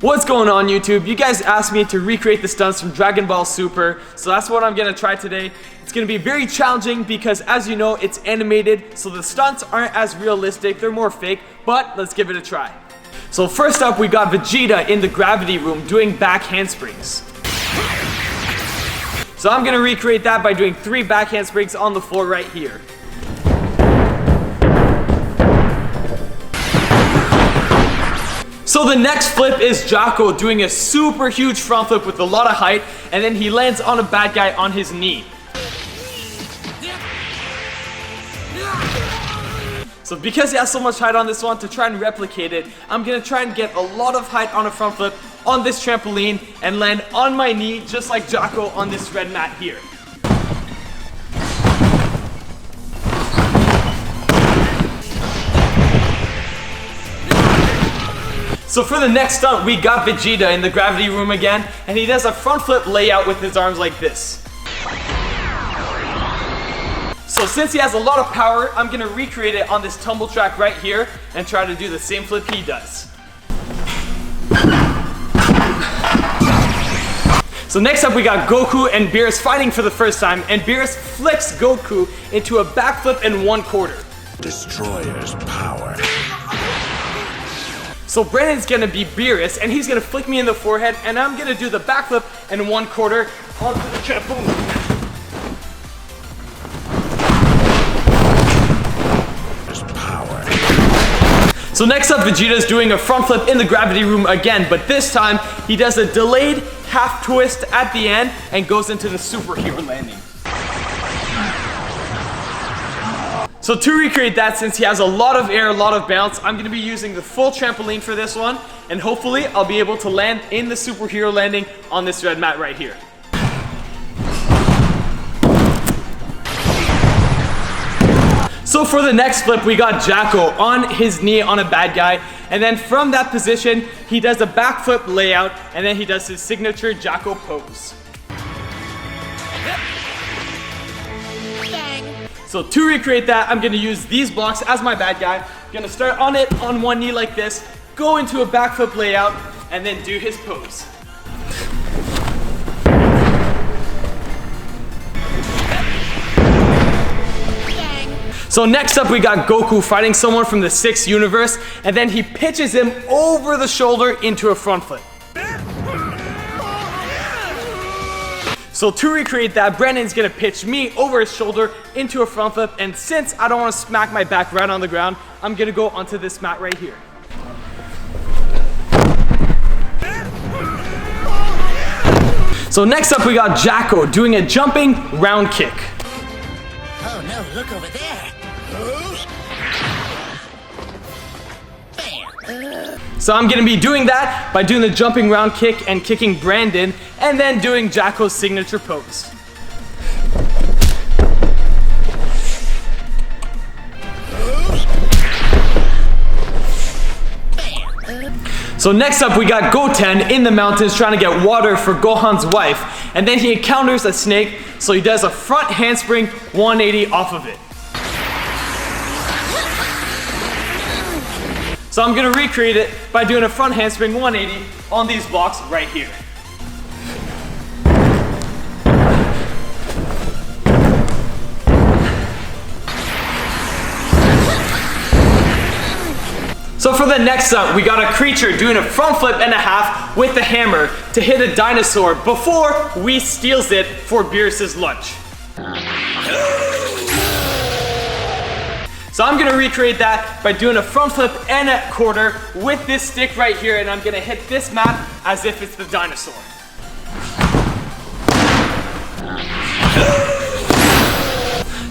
What's going on YouTube? You guys asked me to recreate the stunts from Dragon Ball Super, so that's what I'm gonna try today. It's gonna be very challenging because, as you know, it's animated, so the stunts aren't as realistic, they're more fake, but let's give it a try. So first up, we got Vegeta in the gravity room doing back handsprings. So I'm gonna recreate that by doing 3 back handsprings on the floor right here. So the next flip is Jaco doing a super huge front flip with a lot of height, and then he lands on a bad guy on his knee. So because he has so much height on this one, to try and replicate it, I'm gonna try and get a lot of height on a front flip on this trampoline and land on my knee just like Jaco on this red mat here. So for the next stunt, we got Vegeta in the gravity room again, and he does a front flip layout with his arms like this. So since he has a lot of power, I'm gonna recreate it on this tumble track right here and try to do the same flip he does. So next up we got Goku and Beerus fighting for the first time, and Beerus flicks Goku into a backflip in 1/4. Destroyer's power. So Brandon's gonna be Beerus, and he's gonna flick me in the forehead, and I'm gonna do the backflip in 1/4 onto the trampoline. Power. So next up, Vegeta's doing a front flip in the gravity room again, but this time he does a delayed half twist at the end and goes into the superhero landing. So to recreate that, since he has a lot of air, a lot of bounce, I'm going to be using the full trampoline for this one, and hopefully I'll be able to land in the superhero landing on this red mat right here. So for the next flip, we got Jaco on his knee on a bad guy, and then from that position, he does a backflip layout, and then he does his signature Jaco pose. So to recreate that, I'm gonna use these blocks as my bad guy. I'm gonna start on it on one knee like this, go into a backflip layout, and then do his pose. So next up, we got Goku fighting someone from the 6th universe, and then he pitches him over the shoulder into a front flip. So to recreate that, Brandon's gonna pitch me over his shoulder into a front flip, and since I don't wanna smack my back right on the ground, I'm gonna go onto this mat right here. So next up we got Jaco doing a jumping round kick. Oh no, look over there. So I'm gonna be doing that by doing the jumping round kick and kicking Brandon, and then doing Jaco's signature pose. So next up we got Goten in the mountains trying to get water for Gohan's wife, and then he encounters a snake, so he does a front handspring 180 off of it. So I'm gonna recreate it by doing a front handspring 180 on these blocks right here. So for the next stunt, we got a creature doing a front flip and a half with the hammer to hit a dinosaur before Whis steals it for Beerus' lunch. So I'm gonna recreate that by doing a front flip and a quarter with this stick right here, and I'm gonna hit this mat as if it's the dinosaur.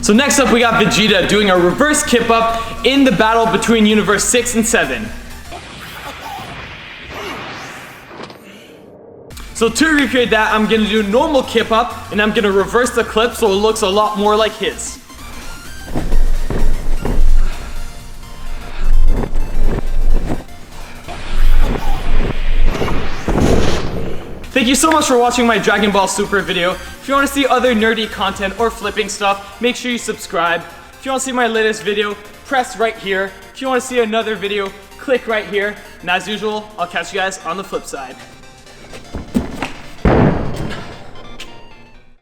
So next up we got Vegeta doing a reverse Kip Up in the battle between Universe 6 and 7. So to recreate that, I'm gonna do normal Kip Up, and I'm gonna reverse the clip so it looks a lot more like his. Thank you so much for watching my Dragon Ball Super video. If you want to see other nerdy content or flipping stuff, make sure you subscribe. If you want to see my latest video, press right here. If you want to see another video, click right here. And as usual, I'll catch you guys on the flip side.